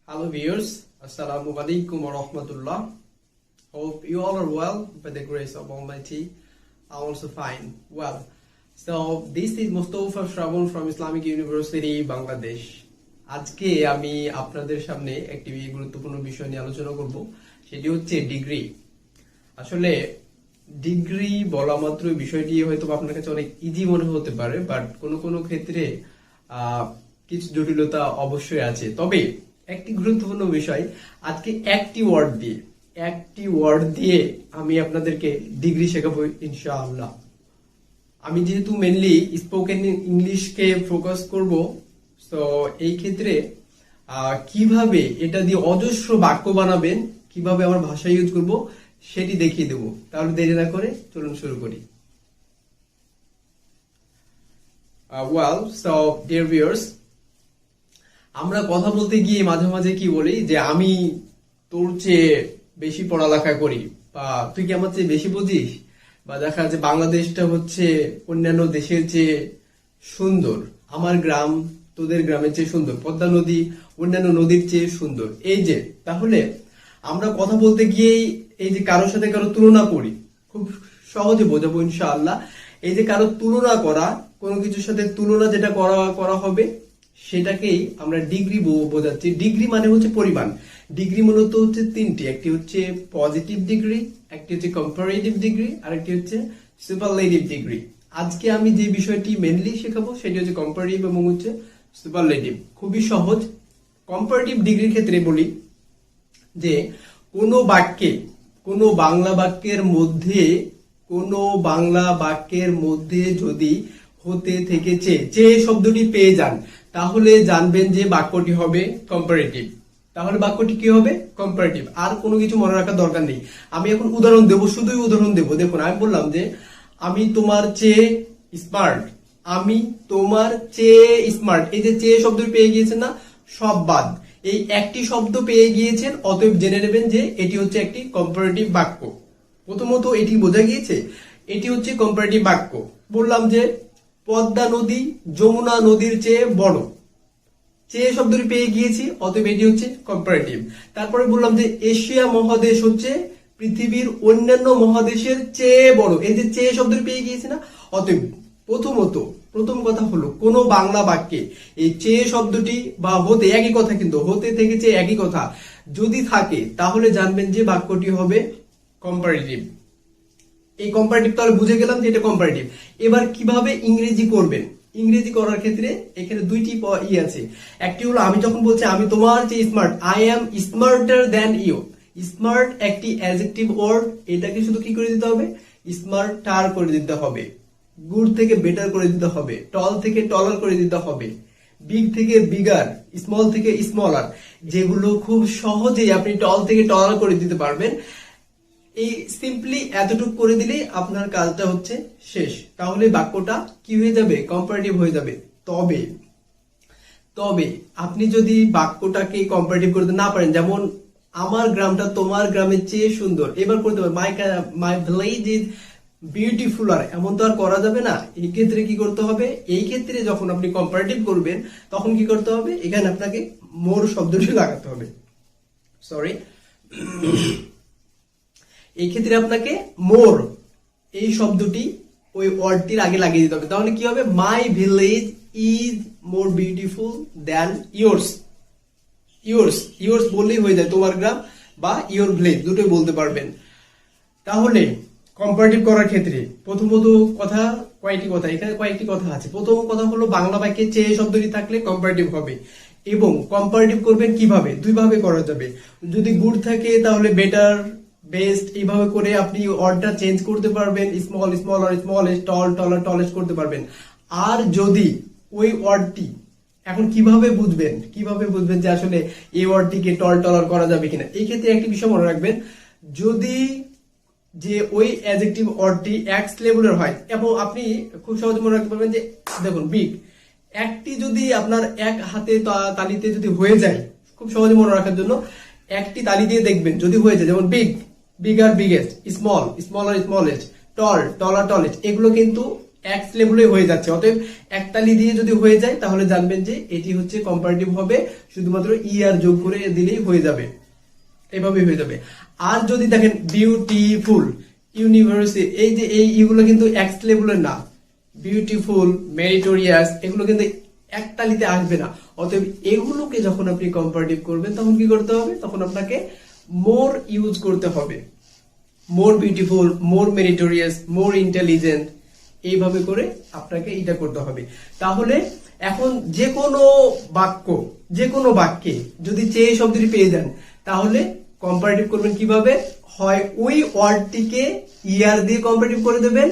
Hello viewers, Assalamu alaikum wa rahmatullah. Hope you all are well by the grace of Almighty. I'm also fine. Well, so this is Mustafa Shravan from Islamic University Bangladesh. আজকে আমি আপনাদের সামনে একটি গুরুত্বপূর্ণ বিষয় নিয়ে আলোচনা করব, সেটি হচ্ছে ডিগ্রি। আসলে ডিগ্রি বলা মাত্র বিষয়টি হয়তো আপনার কাছে অনেক ইজি মনে হতে পারে, বাট কোনো ক্ষেত্রে কিছু জটিলতা অবশ্যই আছে। তবে একটি গুরুত্বপূর্ণ বিষয়, আজকে একটি ওয়ার্ড দিয়ে আমি আপনাদেরকে ডিগ্রি শেখাবো ইনশাআল্লাহ। আমি যেহেতু মেনলি স্পোকেন ইংলিশকে ফোকাস করব, তো এই ক্ষেত্রে কিভাবে এটা দিয়ে অজস্র বাক্য বানাবেন, কিভাবে আমার ভাষা ইউজ করব সেটি দেখিয়ে দেব। তাহলে দেরি না করে চলুন শুরু করি। Well, so dear viewers, আমরা কথা বলতে গিয়ে মাঝে মাঝে কি বলি যে আমি তোর চেয়ে বেশি পড়ালেখা করি, বা তুই কি আমার চেয়ে বেশি বুঝিস, বা দেখা যাচ্ছে বাংলাদেশটা হচ্ছে অন্যান্য দেশের চেয়ে সুন্দর, আমার গ্রাম তোদের গ্রামের চেয়ে সুন্দর, পদ্মা নদী অন্যান্য নদীর চেয়ে সুন্দর। এই যে তাহলে আমরা কথা বলতে গিয়েই এই যে কারোর সাথে কারো তুলনা করি, খুব সহজে বোঝাবো ইনশাআল্লাহ। এই যে কারো তুলনা করা, কোনো কিছুর সাথে তুলনা যেটা করা হবে সেটাকেই আমরা ডিগ্রি বোঝাচ্ছি। ডিগ্রি মানে হচ্ছে পরিমাণ। ডিগ্রি মূলত হচ্ছে তিনটি, একটি হচ্ছে পজিটিভ ডিগ্রি, একটি হচ্ছে কম্পারেটিভ ডিগ্রি, আর একটি হচ্ছে সুপারলেটিভ ডিগ্রি। আজকে আমি যে বিষয়টি মেনলি শেখাবো সেটি হচ্ছে কম্পারেটিভ এবং হচ্ছে সুপারলেটিভ। খুবই সহজ। কম্পারেটিভ ডিগ্রির ক্ষেত্রে বলি যে কোনো বাক্যে, কোনো বাংলা বাক্যের মধ্যে যদি হতে থেকে চেয়ে শব্দটি পেয়ে যান, তাহলে জানবেন যে বাক্যটি হবে কম্পারেটিভ। তাহলে বাক্যটি কি হবে? কম্পারেটিভ। আর কোনো কিছু মনে রাখার দরকার নেই। আমি এখন উদাহরণ দেব, শুধুই উদাহরণ দেব। দেখুন, আমি বললাম যে আমি তোমার চেয়ে স্মার্ট, আমি তোমার চেয়ে স্মার্ট। এই যে চেয়ে শব্দটি পেয়ে গিয়েছেন না, সব বাদ, এই একটি শব্দ পেয়ে গিয়েছেন, অতএব জেনে নেবেন যে এটি হচ্ছে একটি কম্পারেটিভ বাক্য। প্রথমত এটি বোঝা গিয়েছে, এটি হচ্ছে কম্পারেটিভ বাক্য। বললাম যে পদ্মা নদী যমুনা নদীর চেয়ে বড়, চেয়ে শব্দটি পেয়ে গিয়েছি, অতএব এটি হচ্ছে কম্পারেটিভ। তারপরে বললাম যে এশিয়া মহাদেশ হচ্ছে পৃথিবীর অন্যান্য মহাদেশের চেয়ে বড়, এই যে চেয়ে শব্দটি পেয়ে গিয়েছি না, অতএব প্রথম কথা হলো কোন বাংলা বাক্যে এই চেয়ে শব্দটি বা হতে, একই কথা কিন্তু হতে থেকে চেয়ে একই কথা যদি থাকে, তাহলে জানবেন যে বাক্যটি হবে কম্পারেটিভ। এই কম্পারেটিভ তাহলে বুঝে গেলাম যে এটা কম্পারেটিভ। এবার কিভাবে ইংরেজি করবেন? ইংরেজি করার ক্ষেত্রে এখানে দুইটি আছে। একটি হলো আমি যখন বলছি আমি তোমার চেয়ে smart, I am smarter than you. Smart একটি অ্যাডজেক্টিভ ওয়ার্ড, এটাকে শুধু কি করে দিতে হবে? স্মার্টার করে দিতে হবে। গুড থেকে বেটার করে দিতে হবে, টল থেকে টলার করে দিতে হবে, বিগ থেকে বিগার, স্মল থেকে স্মলার, যেগুলো খুব সহজেই আপনি টল থেকে টলার করে দিতে পারবেন। এই সিম্পলি এতটুকু করে দিলেই আপনার কাজটা হচ্ছে শেষ। তাহলে বাক্যটা কি হয়ে যাবে? কম্পারেটিভ হয়ে যাবে। তবে আপনি যদি বাক্যটাকে কম্পারেটিভ করতে না পারেন, যেমন আমার গ্রামটা তোমার গ্রামের চেয়ে সুন্দর, এবার করতে পারেন মাই ভিলেজ ইজ বিউটিফুলার, এমন তো আর করা যাবে না। এই ক্ষেত্রে কি করতে হবে? এই ক্ষেত্রে যখন আপনি কম্পারেটিভ করবেন তখন কি করতে হবে? এখানে আপনাকে মোর শব্দটি লাগাতে হবে। সরি, এই ক্ষেত্রে আপনাকে মোর এই শব্দটি ওই ওয়ার্ডটির আগে লাগিয়ে দিতে হবে। তাহলে কি হবে? My village is more beautiful than yours. Yours বললেই হয়ে যায়, তোমার গ্রাম বা ইয়োর ভিলেজ দুটোই বলতে পারবেন। তাহলে কম্পারেটিভ করার ক্ষেত্রে প্রথমত কথা, এখানে কয়েকটি কথা আছে। প্রথম কথা হলো বাংলা বাক্যে চেয়ে শব্দটি থাকলে কম্পারেটিভ হবে, এবং কম্পারেটিভ করবেন কিভাবে? দুইভাবে করা যাবে। যদি গুড থাকে তাহলে বেটার, বেস্ট, এইভাবে করে আপনি ওয়ার্ডটা চেঞ্জ করতে পারবেন। Small, smaller, smallest, tall, taller, tallest করতে পারবেন। আর যদি ওই ওয়ার্ডটি, এখন কিভাবে বুঝবেন যে আসলে এই ওয়ার্ডটিকে টল টলার করা যাবে কিনা? এই ক্ষেত্রে একটি বিষয় মনে রাখবেন, যদি যে ওই অ্যাডজেক্টিভ ওয়ার্ডটি এক্স লেভেলের হয়, এবং আপনি খুব সহজে মনে রাখতে পারবেন যে দেখুন বিগ, একটি যদি আপনার এক হাতে তালিতে যদি হয়ে যায়, খুব সহজে মনে রাখার জন্য একটি তালি দিয়ে দেখবেন যদি হয়ে যায়, যেমন big, bigger, biggest, small, smaller, smallest, tall, taller, tallest, এগুলো কিন্তু এক্স লেভেলে হয়ে যাচ্ছে। অতএব একতালি দিয়ে যদি হয়ে যায় তাহলে জানবেন যে এটি হচ্ছে কম্পারেটিভ হবে, শুধুমাত্র আর যোগ করে দিলেই হয়ে যাবে, এভাবে হয়ে যাবে। আর যদি দেখেন বিউটিফুল, ইউনিভার্সিটি, এই যে এই ইগুলো কিন্তু এক্স লেভেলের না। বিউটিফুল, মেরিটোরিয়াস এগুলো কিন্তু একতালিতে আসবে না। অতএব এগুলোকে যখন আপনি কম্পারেটিভ করবেন তখন কি করতে হবে, তখন আপনাকে মোর ইউজ করতে হবে। মোর বিউটিফুল, মোর মেরিটোরিয়াস, মোর ইন্টেলিজেন্ট, এইভাবে করে আপনাকে এটা করতে হবে। তাহলে এখন যে কোনো বাক্যে যদি চেয়ে শব্দটি পেয়ে যান তাহলে কম্পারেটিভ করবেন কিভাবে, হয় ওই ওয়ার্ডটিকে ইয়ার দিয়ে কম্পারেটিভ করে দেবেন,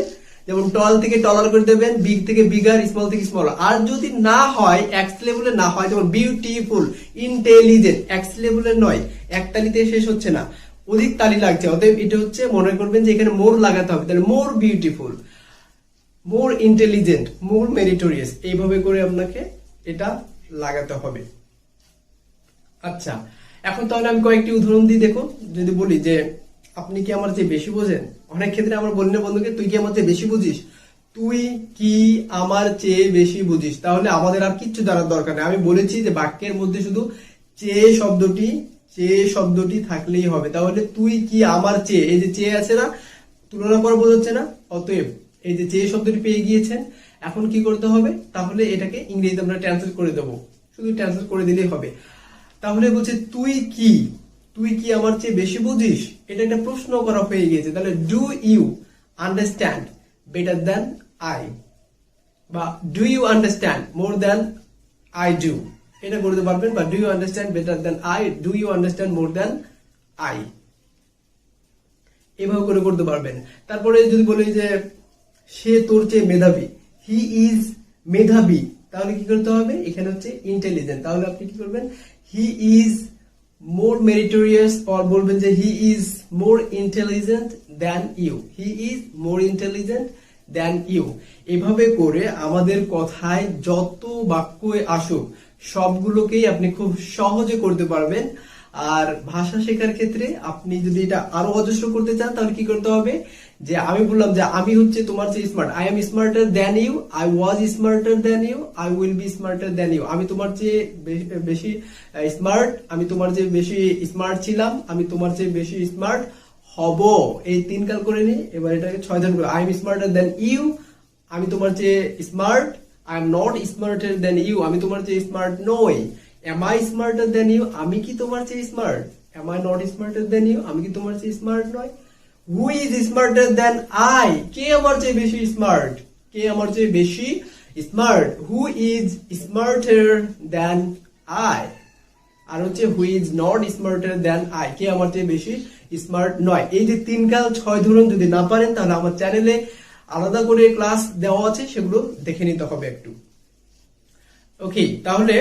যেমন টল থেকে টলার করে দেবেন, বিগ থেকে বিগার, স্মল থেকে স্মল। আর যদি না হয়, এক্স লেভেলে না হয়, যেমন বিউটিফুল, ইন্টেলিজেন্ট, এক্স লেভেলে নয়, এক তালিতে শেষ হচ্ছে না, অধিক তালি লাগছে। অতএব এটা হচ্ছে মনে করবেন যে এখানে মোর লাগাতে হবে, তাহলে মোর বিউটিফুল, মোর ইন্টেলিজেন্ট, মোর মেরিটোরিয়াস, এইভাবে করে আপনাকে এটা লাগাতে হবে। আচ্ছা, এখন তাহলে আমি কয়েকটি উদাহরণ দিই। দেখুন, যদি বলি যে আপনি কি আমার চেয়ে বেশি বোঝেন, অনেক ক্ষেত্রে আমার বলি না বন্ধুকে তুই কি আমার চেয়ে বেশি বুঝিস, তুই কি আমার চেয়ে বেশি বুঝিস, তাহলে আমাদের আর কিচ্ছু জানার দরকার নেই। আমি বলেছি যে বাক্যের মধ্যে শুধু চেয়ে শব্দটি থাকলেই হবে। তাহলে তুই কি আমার চেয়ে, এই যে চেয়ে আছে না, তুলনা করা বোঝাচ্ছে না, অতএব এই যে চেয়ে শব্দটি পেয়ে গিয়েছেন, এখন কি করতে হবে, তাহলে এটাকে ইংরেজিতে আমরা ট্রান্সলেট করে দেবো, শুধু ট্রান্সলেট করে দিলেই হবে। তাহলে বলছে তুই কি আমার চেয়ে বেশি বুঝিস, এটা একটা প্রশ্ন করা হয়ে গিয়েছে। তাহলে do you understand better than I, বা do you understand more than I do, এটা করতে পারবেন। বা do you understand better than I, do you understand more than I, এভাবে করে করতে পারবেন। তারপরে যদি বলি যে সে তোর চেয়ে মেধাবী, হি ইজ মেধাবী, তাহলে কি করতে হবে, এখানে হচ্ছে ইন্টেলিজেন্ট, তাহলে আপনি কি করবেন, he is more meritorious, or বলবেন যে he is more intelligent than you, he is more intelligent than you. এভাবে করে আমাদের কথায় যত বাক্য আসুক সবগুলোকেই আপনি খুব সহজে করতে পারবেন। আর ভাষা শেখার ক্ষেত্রে আপনি যদি এটা আরো অজস্র করতে চান তাহলে কি করতে হবে, যে আমি বললাম যে আমি হচ্ছে তোমার চেয়ে smart, I am smarter than you, I was smarter than you, I will be smarter than you. আমি তোমার চেয়ে বেশি স্মার্ট, আমি তোমার চেয়ে বেশি স্মার্ট ছিলাম, আমি তোমার চেয়ে বেশি স্মার্ট হব। এই 3 কাল করে নি, এবার এটাকে 6 জন করে, I am smarter than you, আমি তোমার চেয়ে smart, I am not smarter than you, আমি তোমার চেয়ে স্মার্ট নই। Am I smarter than you? আমি কি তোমার চেয়ে smart? Am I not smarter than you? আমি কি তোমার চেয়ে স্মার্ট নয়? Who is smarter than I? কে আমার চেয়ে বেশি স্মার্ট? কে আমার চেয়ে বেশি smart? Who is smarter than I? আর হচ্ছে who is not smarter than I? কে আমার চেয়ে বেশি স্মার্ট নয়। এই যে 3 কাল 6 ধরন যদি না পারেন তাহলে আমার চ্যানেলে আলাদা করে ক্লাস দেওয়া আছে, সেগুলো দেখে নিতে হবে একটু। ওকে, তাহলে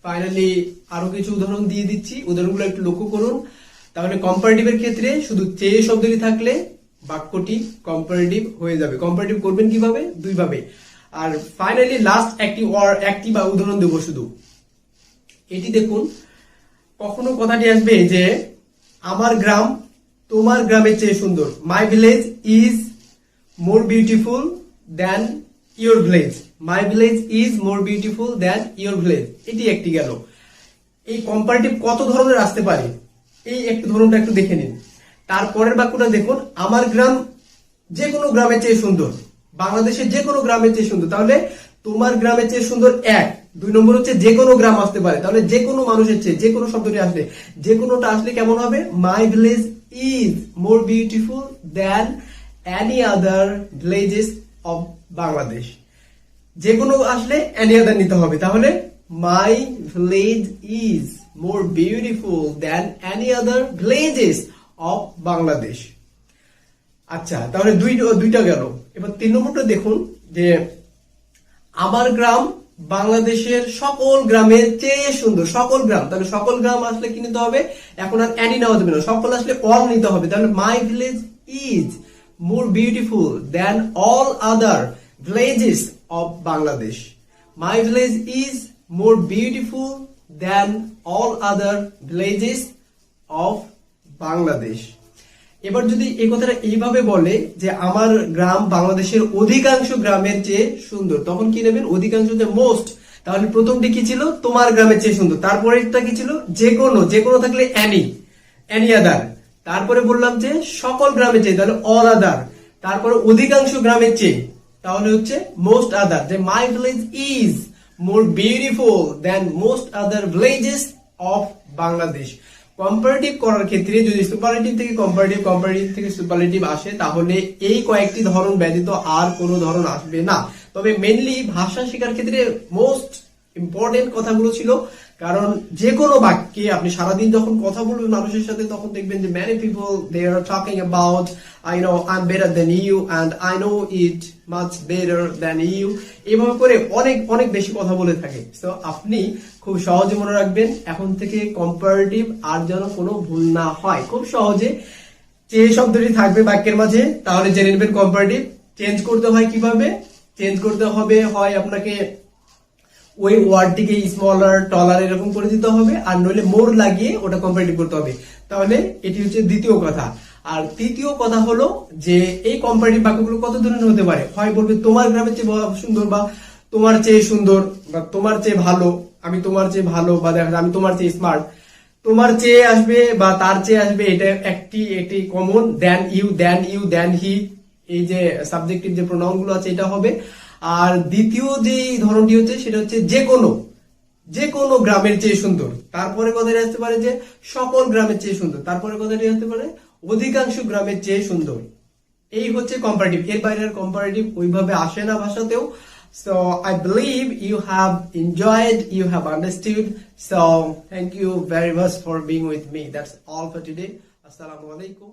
ফাইনালি আরো কিছু উদাহরণ দিয়ে দিচ্ছি, উদাহরণগুলো একটু লক্ষ্য করুন। তাহলে কম্পারেটিভের ক্ষেত্রে শুধু চেয়ে শব্দটি থাকলে বাক্যটি কম্পারেটিভ হয়ে যাবে। কম্পারেটিভ করবেন কিভাবে, 2 ভাবে। আর ফাইনালি লাস্ট একটি বা উদাহরণ দেবো শুধু। এটি দেখুন, কখনো কথাটি আসবে যে আমার গ্রাম তোমার গ্রামের চেয়ে সুন্দর, my village is more beautiful than your village, my village is more beautiful than your village. এটি একটি গেল। এই কম্পারেটিভ কত ধরনের আসতে পারে, এই একটু ধরনটা একটু দেখে নিন। তারপরের বাক্যটা দেখুন, আমার গ্রাম যে কোনো গ্রামের চেয়ে সুন্দর, বাংলাদেশের যে কোনো গ্রামের চেয়ে সুন্দর, তাহলে তোমার গ্রামের চেয়ে সুন্দর 1। 2 নম্বর হচ্ছে যে কোনো গ্রাম আসতে পারে, তাহলে যে কোনো মানুষের চেয়ে, যে কোনো শব্দটি আসলে, যে কোনোটা আসলে কেমন হবে, my village is more beautiful than any other villages of Bangladesh. যে কোনো আসলে এনি আদার নিতে হবে, তাহলে my village is more beautiful than any other villages of Bangladesh. আচ্ছা, তাহলে দুইটা গেল। এবার 3 নম্বরটা দেখুন, যে আমার গ্রাম বাংলাদেশের সকল গ্রামের চেয়ে সুন্দর, সকল গ্রাম, তাহলে সকল গ্রাম আসলে কি নিতে হবে, এখন আর এনি নেওয়া যাবে না, সকল আসলে অল নিতে হবে। তাহলে my village is more beautiful than all other villages of Bangladesh. My village is more beautiful than all other villages of Bangladesh. এবার যদি এই কথাটা এইভাবে বলে যে আমার গ্রাম বাংলাদেশের অধিকাংশ গ্রামের চেয়ে সুন্দর, তখন কি নেবেন? অধিকাংশ যে মোস্ট, তাহলে প্রথমটি কি ছিল? তোমার গ্রামের চেয়ে সুন্দর। তারপরেরটা কি ছিল? যে কোনো থাকলে এনি আদার। তারপরে বললাম যে সকল গ্রামের চেয়ে, তাহলে অল আদার। তারপরে অধিকাংশ গ্রামের চেয়ে, তাহলে হচ্ছে মোস্ট আদার। যে my village is more beautiful then most other villages of Bangladesh. Comparative করার ক্ষেত্রে যদি সুপারলেটিভ থেকে কম্পারেটিভ, কম্পারেটিভ থেকে সুপারলেটিভ আসে, তাহলে এই কয়েকটি ধরন ব্যতীত আর কোনো ধরন আসবে না। তবে মেইনলি ভাষা শেখার ক্ষেত্রে মোস্ট ইম্পর্টেন্ট কথাগুলো ছিল, কারণ যে কোনো বাক্যে আপনি সারাদিন যখন কথা বলবেন মানুষের সাথে, তখন দেখবেন যে many people they are talking about I know I'm better than you and I know it much better than you, এভাবে করে অনেক অনেক বেশি কথা বলে থাকে। তো আপনি খুব সহজে মনে রাখবেন এখন থেকে কম্পারেটিভ আর যেন কোনো ভুল না হয়। খুব সহজে যে শব্দটি থাকবে বাক্যের মাঝে, তাহলে জেনে নেবেন কম্পারেটিভ। চেঞ্জ করতে হয় কিভাবে? চেঞ্জ করতে হবে, হয় আপনাকে ওই ওয়ার্ডটিকে স্মলার টলার এরকম করে দিতে হবে, আর নইলে মোর লাগিয়ে ওটা কম্পারেটিভ করতে হবে। তাহলে এটি হচ্ছে দ্বিতীয় কথা। আর তৃতীয় কথা হলো যে এই কম্পারেটিভ বাক্যগুলো কত ধরনের হতে পারে। হয় বলবে তোমার গ্রামের চেয়ে সুন্দর, বা তোমার চেয়ে সুন্দর, বা তোমার চেয়ে ভালো, আমি তোমার চেয়ে ভালো, বা দেখা যায় আমি তোমার চেয়ে স্মার্ট। তোমার চেয়ে আসবে বা তার চেয়ে আসবে, এটা একটি কমন। দেন দেন হি, এই যে সাবজেক্টিভ যে প্রোনাউন গুলো আছে এটা হবে। আর দ্বিতীয় যে ধরনটি হচ্ছে সেটা হচ্ছে যে কোনো গ্রামের চেয়ে সুন্দর। তারপরে কথাটি আসতে পারে যে সকল গ্রামের চেয়ে সুন্দর। তারপরে কথাটি আসতে পারে অধিকাংশ গ্রামের চেয়ে সুন্দর। এই হচ্ছে কম্পারেটিভ। এর বাইরে কম্পারেটিভ ওইভাবে আসে না ভাষাতেও। So I believe you have enjoyed, you have understood. So thank you very much for being with me. That's all for today. Assalamu alaikum.